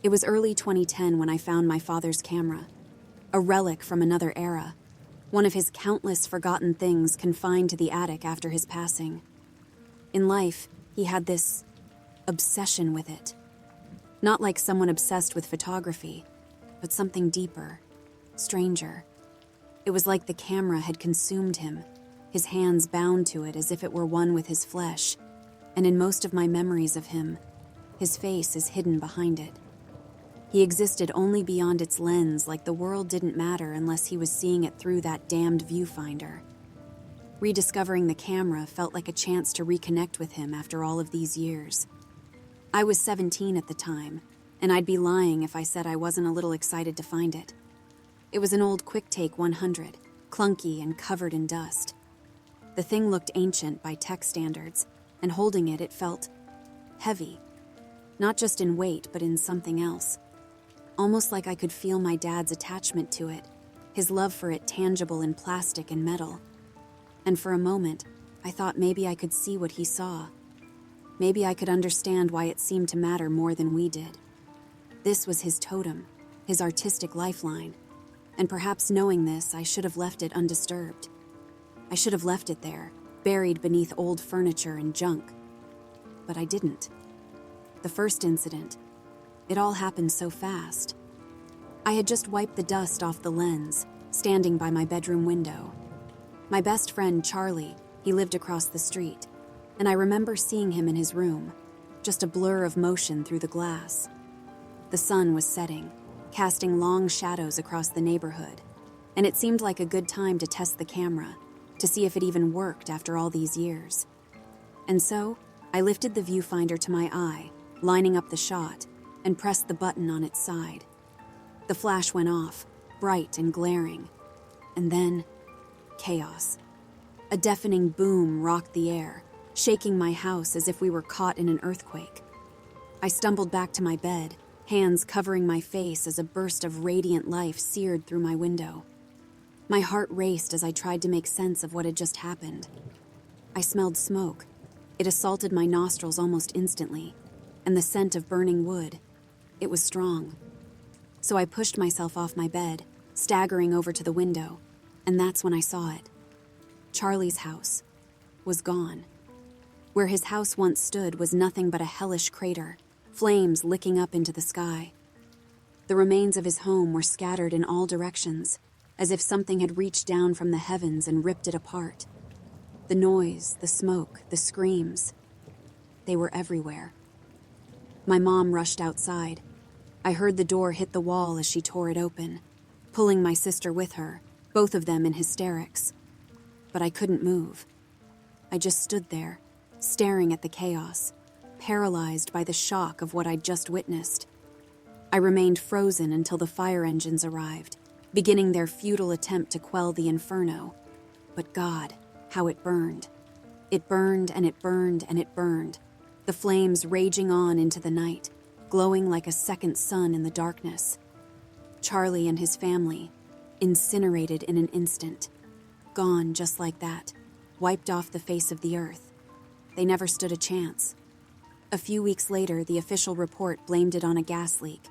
It was early 2010 when I found my father's camera, a relic from another era, one of his countless forgotten things confined to the attic after his passing. In life, he had this obsession with it. Not like someone obsessed with photography, but something deeper, stranger. It was like the camera had consumed him, his hands bound to it as if it were one with his flesh, and in most of my memories of him, his face is hidden behind it. He existed only beyond its lens, like the world didn't matter unless he was seeing it through that damned viewfinder. Rediscovering the camera felt like a chance to reconnect with him after all of these years. I was 17 at the time, and I'd be lying if I said I wasn't a little excited to find it. It was an old QuickTake 100, clunky and covered in dust. The thing looked ancient by tech standards, and holding it, it felt heavy. Not just in weight, but in something else. Almost like I could feel my dad's attachment to it, his love for it tangible in plastic and metal. And for a moment, I thought maybe I could see what he saw. Maybe I could understand why it seemed to matter more than we did. This was his totem, his artistic lifeline. And perhaps knowing this, I should have left it undisturbed. I should have left it there, buried beneath old furniture and junk. But I didn't. The first incident, it all happened so fast. I had just wiped the dust off the lens, standing by my bedroom window. My best friend, Charlie, he lived across the street, and I remember seeing him in his room, just a blur of motion through the glass. The sun was setting, casting long shadows across the neighborhood, and it seemed like a good time to test the camera, to see if it even worked after all these years. And so, I lifted the viewfinder to my eye, lining up the shot, and pressed the button on its side. The flash went off, bright and glaring, and then chaos. A deafening boom rocked the air, shaking my house as if we were caught in an earthquake. I stumbled back to my bed, hands covering my face as a burst of radiant life seared through my window. My heart raced as I tried to make sense of what had just happened. I smelled smoke. It assaulted my nostrils almost instantly, and the scent of burning wood. It was strong. So I pushed myself off my bed, staggering over to the window, and that's when I saw it. Charlie's house was gone. Where his house once stood was nothing but a hellish crater, flames licking up into the sky. The remains of his home were scattered in all directions, as if something had reached down from the heavens and ripped it apart. The noise, the smoke, the screams, they were everywhere. My mom rushed outside. I heard the door hit the wall as she tore it open, pulling my sister with her, both of them in hysterics. But I couldn't move. I just stood there, staring at the chaos, paralyzed by the shock of what I'd just witnessed. I remained frozen until the fire engines arrived, beginning their futile attempt to quell the inferno. But God, how it burned. It burned and it burned and it burned, the flames raging on into the night, glowing like a second sun in the darkness. Charlie and his family, incinerated in an instant, gone just like that, wiped off the face of the earth. They never stood a chance. A few weeks later, the official report blamed it on a gas leak,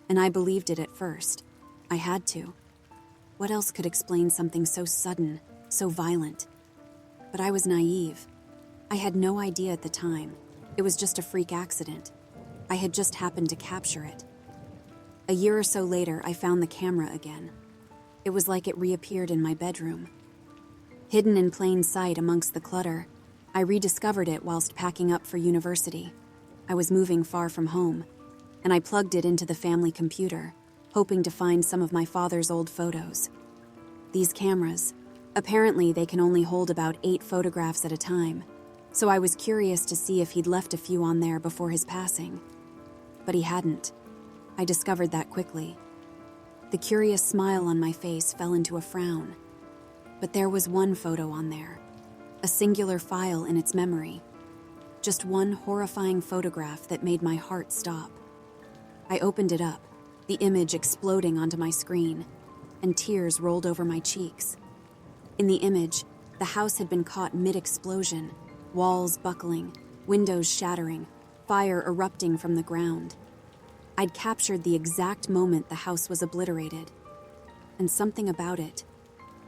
and I believed it at first. I had to. What else could explain something so sudden, so violent? But I was naive. I had no idea at the time. It was just a freak accident. I had just happened to capture it. A year or so later, I found the camera again. It was like it reappeared in my bedroom. Hidden in plain sight amongst the clutter, I rediscovered it whilst packing up for university. I was moving far from home, and I plugged it into the family computer, hoping to find some of my father's old photos. These cameras, apparently they can only hold about 8 photographs at a time, so I was curious to see if he'd left a few on there before his passing. But he hadn't. I discovered that quickly. The curious smile on my face fell into a frown. But there was one photo on there, a singular file in its memory. Just one horrifying photograph that made my heart stop. I opened it up, the image exploding onto my screen, and tears rolled over my cheeks. In the image, the house had been caught mid-explosion, walls buckling, windows shattering, fire erupting from the ground. I'd captured the exact moment the house was obliterated, and something about it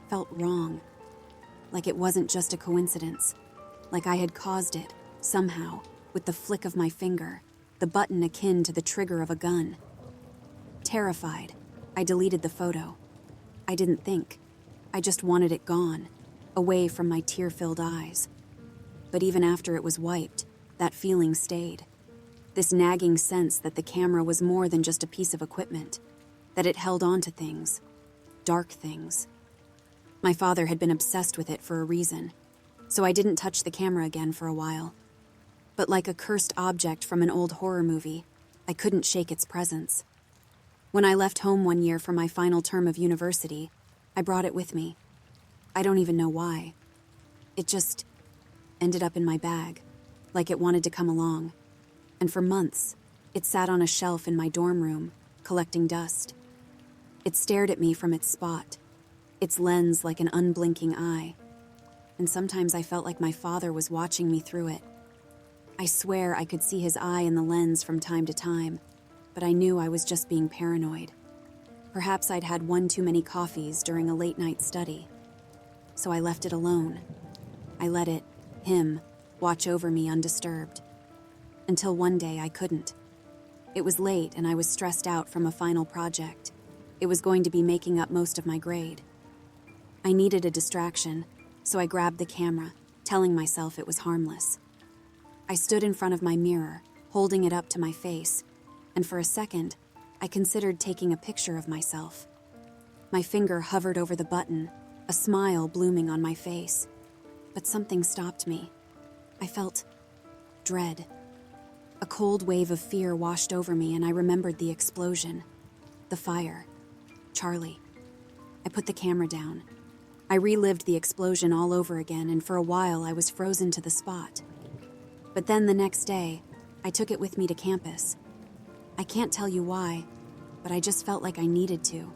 felt wrong. Like it wasn't just a coincidence. Like I had caused it, somehow, with the flick of my finger, the button akin to the trigger of a gun. Terrified, I deleted the photo. I didn't think. I just wanted it gone, away from my tear-filled eyes. But even after it was wiped, that feeling stayed. This nagging sense that the camera was more than just a piece of equipment, that it held on to things, dark things. My father had been obsessed with it for a reason, so I didn't touch the camera again for a while. But like a cursed object from an old horror movie, I couldn't shake its presence. When I left home one year for my final term of university, I brought it with me. I don't even know why. It just ended up in my bag, like it wanted to come along. And for months, it sat on a shelf in my dorm room, collecting dust. It stared at me from its spot, its lens like an unblinking eye. And sometimes I felt like my father was watching me through it. I swear I could see his eye in the lens from time to time, but I knew I was just being paranoid. Perhaps I'd had one too many coffees during a late-night study. So I left it alone. I let it, him, watch over me undisturbed. Until one day I couldn't. It was late and I was stressed out from a final project. It was going to be making up most of my grade. I needed a distraction, so I grabbed the camera, telling myself it was harmless. I stood in front of my mirror, holding it up to my face, and for a second, I considered taking a picture of myself. My finger hovered over the button, a smile blooming on my face. But something stopped me. I felt dread. A cold wave of fear washed over me and I remembered the explosion, the fire, Charlie. I put the camera down. I relived the explosion all over again, and for a while I was frozen to the spot. But then the next day, I took it with me to campus. I can't tell you why, but I just felt like I needed to.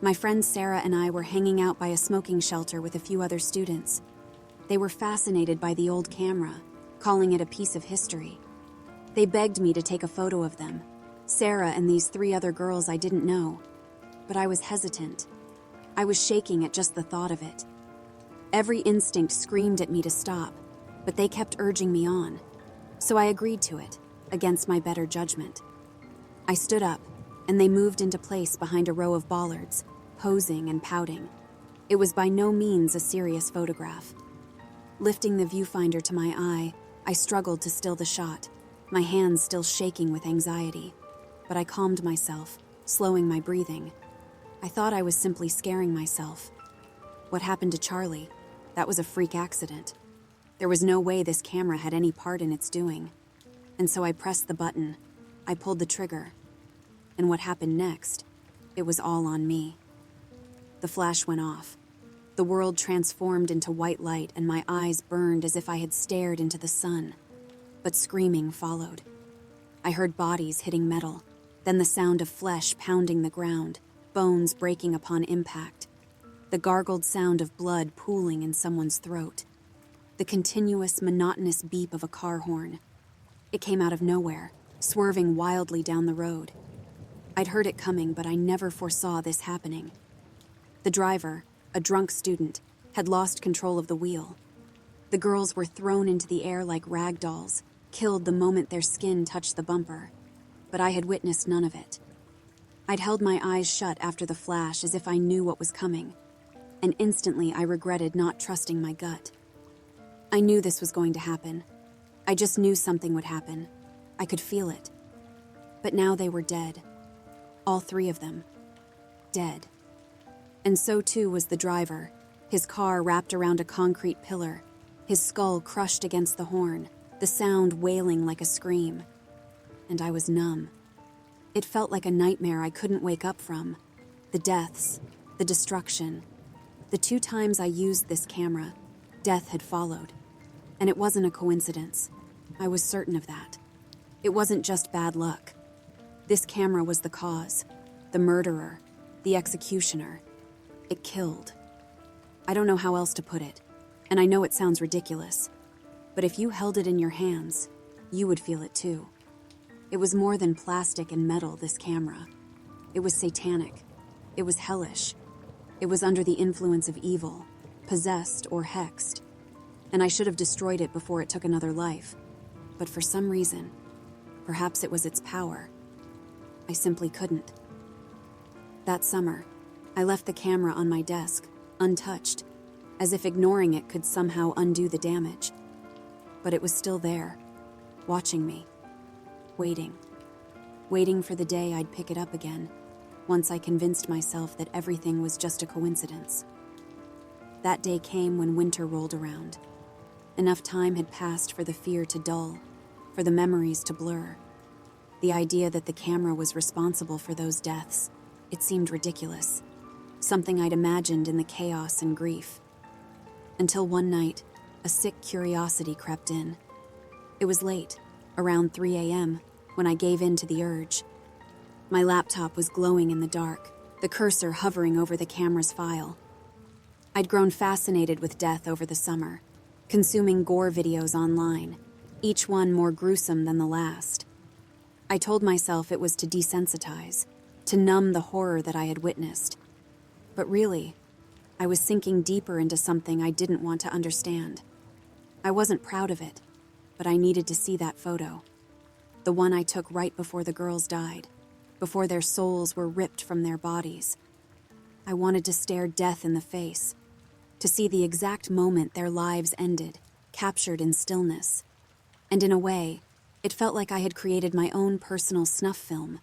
My friend Sarah and I were hanging out by a smoking shelter with a few other students. They were fascinated by the old camera, calling it a piece of history. They begged me to take a photo of them, Sarah and these 3 other girls I didn't know. But I was hesitant. I was shaking at just the thought of it. Every instinct screamed at me to stop, but they kept urging me on. So I agreed to it, against my better judgment. I stood up, and they moved into place behind a row of bollards, posing and pouting. It was by no means a serious photograph. Lifting the viewfinder to my eye, I struggled to still the shot, my hands still shaking with anxiety. But I calmed myself, slowing my breathing. I thought I was simply scaring myself. What happened to Charlie? That was a freak accident. There was no way this camera had any part in its doing. And so I pressed the button. I pulled the trigger. And what happened next? It was all on me. The flash went off. The world transformed into white light and my eyes burned as if I had stared into the sun. But screaming followed. I heard bodies hitting metal, then the sound of flesh pounding the ground, bones breaking upon impact, the gargled sound of blood pooling in someone's throat, the continuous, monotonous beep of a car horn. It came out of nowhere, swerving wildly down the road. I'd heard it coming, but I never foresaw this happening. The driver, a drunk student, had lost control of the wheel. The girls were thrown into the air like rag dolls, killed the moment their skin touched the bumper. But I had witnessed none of it. I'd held my eyes shut after the flash as if I knew what was coming, and instantly I regretted not trusting my gut. I knew this was going to happen. I just knew something would happen. I could feel it. But now they were dead. All 3 of them. Dead. And so too was the driver, his car wrapped around a concrete pillar, his skull crushed against the horn, the sound wailing like a scream. And I was numb. It felt like a nightmare I couldn't wake up from. The deaths, the destruction. The 2 times I used this camera, death had followed. And it wasn't a coincidence. I was certain of that. It wasn't just bad luck. This camera was the cause, the murderer, the executioner. It killed. I don't know how else to put it, and I know it sounds ridiculous, but if you held it in your hands, you would feel it too. It was more than plastic and metal, this camera. It was satanic. It was hellish. It was under the influence of evil, possessed or hexed. And I should have destroyed it before it took another life. But for some reason, perhaps it was its power, I simply couldn't. That summer, I left the camera on my desk, untouched, as if ignoring it could somehow undo the damage. But it was still there, watching me, waiting for the day I'd pick it up again, once I convinced myself that everything was just a coincidence. That day came when winter rolled around. Enough time had passed for the fear to dull, for the memories to blur. The idea that the camera was responsible for those deaths, it seemed ridiculous, something I'd imagined in the chaos and grief. Until one night, a sick curiosity crept in. It was late, around 3 a.m., when I gave in to the urge. My laptop was glowing in the dark, the cursor hovering over the camera's file. I'd grown fascinated with death over the summer, consuming gore videos online, each one more gruesome than the last. I told myself it was to desensitize, to numb the horror that I had witnessed. But really, I was sinking deeper into something I didn't want to understand. I wasn't proud of it, but I needed to see that photo. The one I took right before the girls died, before their souls were ripped from their bodies. I wanted to stare death in the face, to see the exact moment their lives ended, captured in stillness. And in a way, it felt like I had created my own personal snuff film.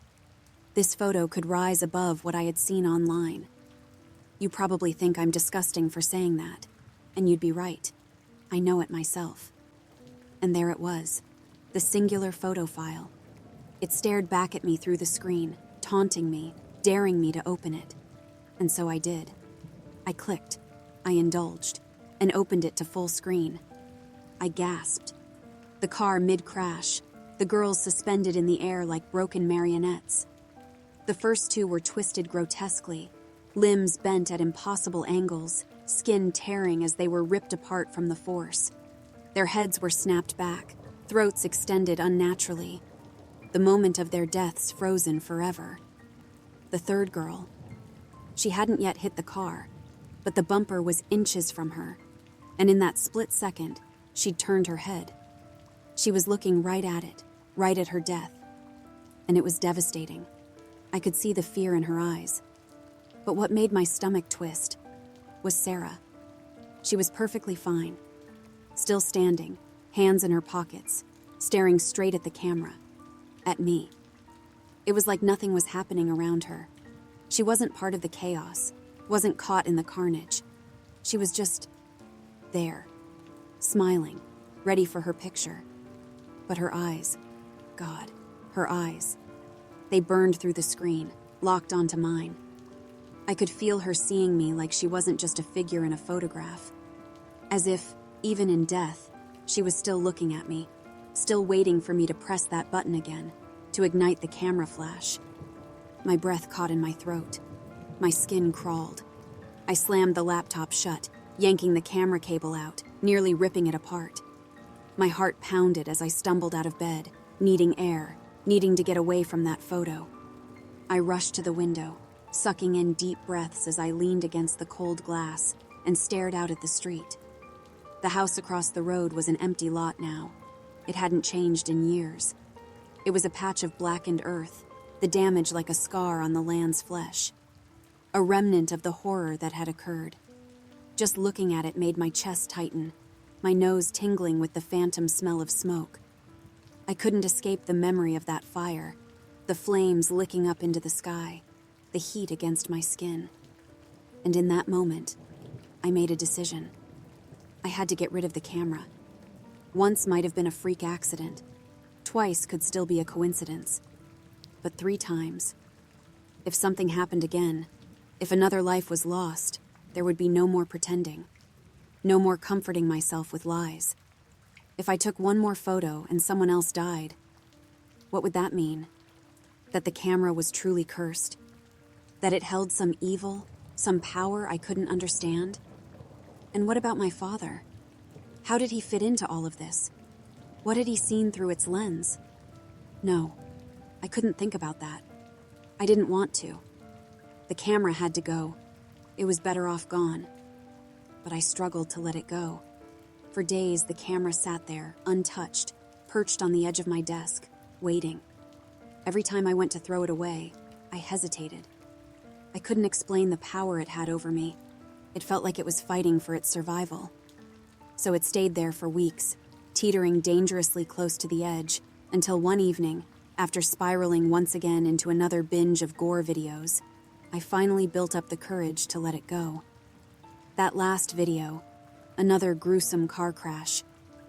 This photo could rise above what I had seen online. You probably think I'm disgusting for saying that, and you'd be right. I know it myself. And there it was, the singular photo file. It stared back at me through the screen, taunting me, daring me to open it. And so I did. I clicked, I indulged, and opened it to full screen. I gasped. The car mid-crash, the girls suspended in the air like broken marionettes. The first two were twisted grotesquely, limbs bent at impossible angles, skin tearing as they were ripped apart from the force. Their heads were snapped back, throats extended unnaturally, the moment of their deaths frozen forever. The third girl, she hadn't yet hit the car, but the bumper was inches from her, and in that split second, she'd turned her head. She was looking right at it, right at her death, and it was devastating. I could see the fear in her eyes. But what made my stomach twist was Sarah. She was perfectly fine, still standing, hands in her pockets, staring straight at the camera, at me. It was like nothing was happening around her. She wasn't part of the chaos, wasn't caught in the carnage. She was just there, smiling, ready for her picture. But her eyes, God, her eyes. They burned through the screen, locked onto mine. I could feel her seeing me like she wasn't just a figure in a photograph. As if, even in death, she was still looking at me, still waiting for me to press that button again, to ignite the camera flash. My breath caught in my throat. My skin crawled. I slammed the laptop shut, yanking the camera cable out, nearly ripping it apart. My heart pounded as I stumbled out of bed, needing air, needing to get away from that photo. I rushed to the window, sucking in deep breaths as I leaned against the cold glass and stared out at the street. The house across the road was an empty lot now. It hadn't changed in years. It was a patch of blackened earth, the damage like a scar on the land's flesh. A remnant of the horror that had occurred. Just looking at it made my chest tighten, my nose tingling with the phantom smell of smoke. I couldn't escape the memory of that fire, the flames licking up into the sky, the heat against my skin. And in that moment, I made a decision. I had to get rid of the camera. Once might have been a freak accident. Twice could still be a coincidence. But 3 times. If something happened again, if another life was lost, there would be no more pretending. No more comforting myself with lies. If I took one more photo and someone else died, what would that mean? That the camera was truly cursed? That it held some evil, some power I couldn't understand? And what about my father? How did he fit into all of this? What had he seen through its lens? No, I couldn't think about that. I didn't want to. The camera had to go. It was better off gone. But I struggled to let it go. For days, the camera sat there, untouched, perched on the edge of my desk, waiting. Every time I went to throw it away, I hesitated. I couldn't explain the power it had over me. It felt like it was fighting for its survival. So it stayed there for weeks, teetering dangerously close to the edge, until one evening, after spiraling once again into another binge of gore videos, I finally built up the courage to let it go. That last video, another gruesome car crash,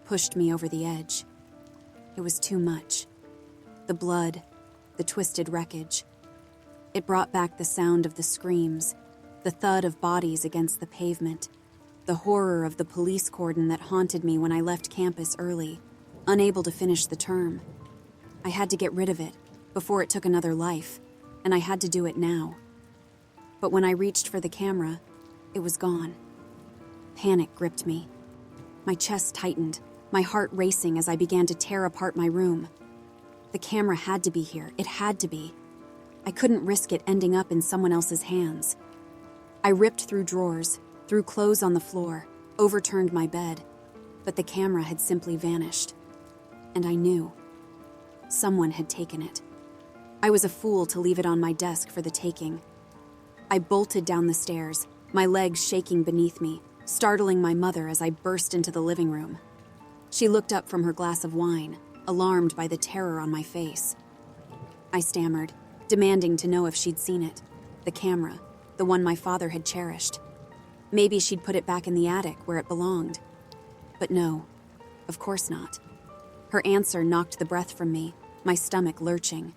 pushed me over the edge. It was too much. The blood, the twisted wreckage. It brought back the sound of the screams, the thud of bodies against the pavement, the horror of the police cordon that haunted me when I left campus early, unable to finish the term. I had to get rid of it before it took another life, and I had to do it now. But when I reached for the camera, it was gone. Panic gripped me. My chest tightened, my heart racing as I began to tear apart my room. The camera had to be here. It had to be. I couldn't risk it ending up in someone else's hands. I ripped through drawers, threw clothes on the floor, overturned my bed, but the camera had simply vanished. And I knew. Someone had taken it. I was a fool to leave it on my desk for the taking. I bolted down the stairs, my legs shaking beneath me, startling my mother as I burst into the living room. She looked up from her glass of wine, alarmed by the terror on my face. I stammered, demanding to know if she'd seen it. The camera, the one my father had cherished. Maybe she'd put it back in the attic where it belonged. But no, of course not. Her answer knocked the breath from me, my stomach lurching.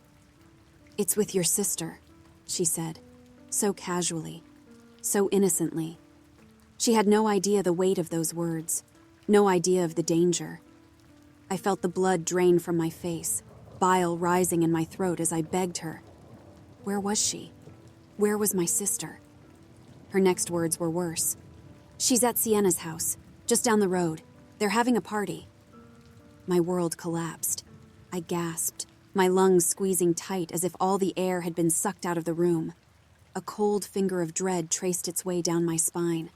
"It's with your sister," she said, so casually, so innocently. She had no idea the weight of those words, no idea of the danger. I felt the blood drain from my face, bile rising in my throat as I begged her. Where was she? Where was my sister? Her next words were worse. "She's at Sienna's house, just down the road. They're having a party." My world collapsed. I gasped, my lungs squeezing tight as if all the air had been sucked out of the room. A cold finger of dread traced its way down my spine.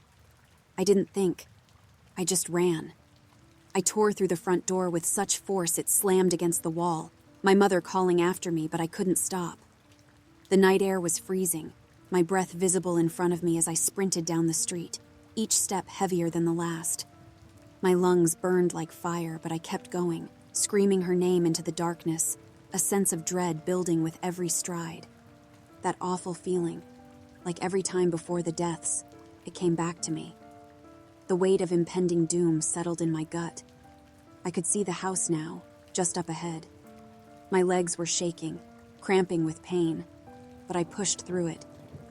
I didn't think. I just ran. I tore through the front door with such force it slammed against the wall, my mother calling after me, but I couldn't stop. The night air was freezing, my breath visible in front of me as I sprinted down the street, each step heavier than the last. My lungs burned like fire, but I kept going, screaming her name into the darkness, a sense of dread building with every stride. That awful feeling, like every time before the deaths, it came back to me. The weight of impending doom settled in my gut. I could see the house now, just up ahead. My legs were shaking, cramping with pain, but I pushed through it,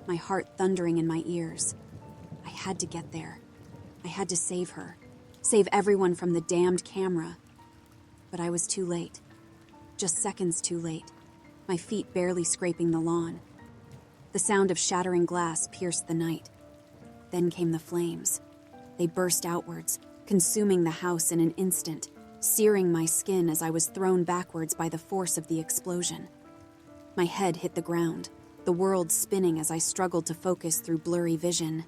my heart thundering in my ears. I had to get there. I had to save her, save everyone from the damned camera. But I was too late. Just seconds too late, my feet barely scraping the lawn. The sound of shattering glass pierced the night. Then came the flames. They burst outwards, consuming the house in an instant, searing my skin as I was thrown backwards by the force of the explosion. My head hit the ground, the world spinning as I struggled to focus through blurry vision.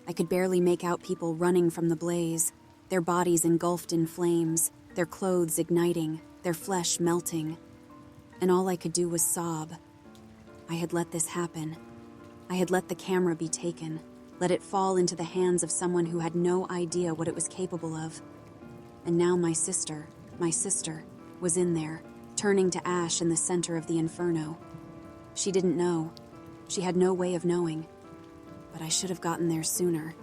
I could barely make out people running from the blaze, their bodies engulfed in flames, their clothes igniting, their flesh melting. And all I could do was sob. I had let this happen. I had let the camera be taken, let it fall into the hands of someone who had no idea what it was capable of. And now my sister, was in there, turning to ash in the center of the inferno. She didn't know. She had no way of knowing. But I should have gotten there sooner.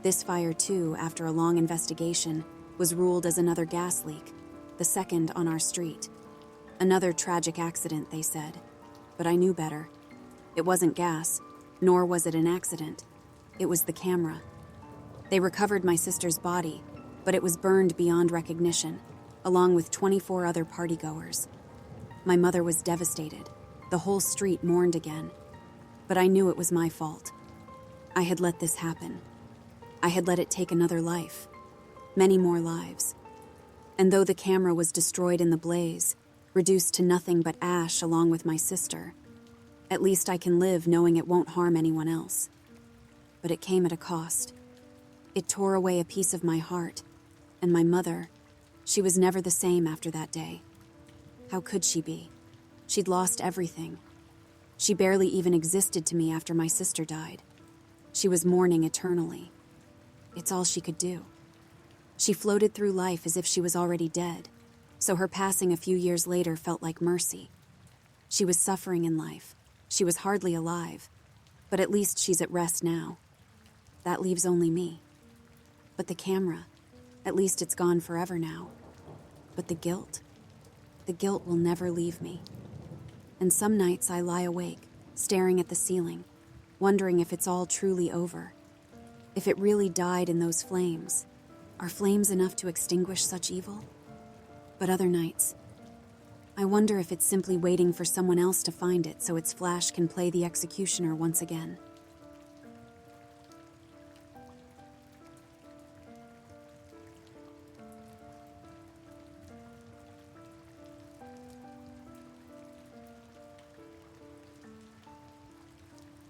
This fire, too, after a long investigation, was ruled as another gas leak, the second on our street. Another tragic accident, they said. But I knew better. It wasn't gas, nor was it an accident. It was the camera. They recovered my sister's body, but it was burned beyond recognition, along with 24 other partygoers. My mother was devastated. The whole street mourned again. But I knew it was my fault. I had let this happen. I had let it take another life. Many more lives. And though the camera was destroyed in the blaze, reduced to nothing but ash along with my sister. At least I can live knowing it won't harm anyone else. But it came at a cost. It tore away a piece of my heart, and my mother, she was never the same after that day. How could she be? She'd lost everything. She barely even existed to me after my sister died. She was mourning eternally. It's all she could do. She floated through life as if she was already dead, so her passing a few years later felt like mercy. She was suffering in life. She was hardly alive, but at least she's at rest now. That leaves only me. But the camera, at least it's gone forever now. But the guilt will never leave me. And some nights I lie awake, staring at the ceiling, wondering if it's all truly over. If it really died in those flames, are flames enough to extinguish such evil? But other nights, I wonder if it's simply waiting for someone else to find it so its flash can play the executioner once again.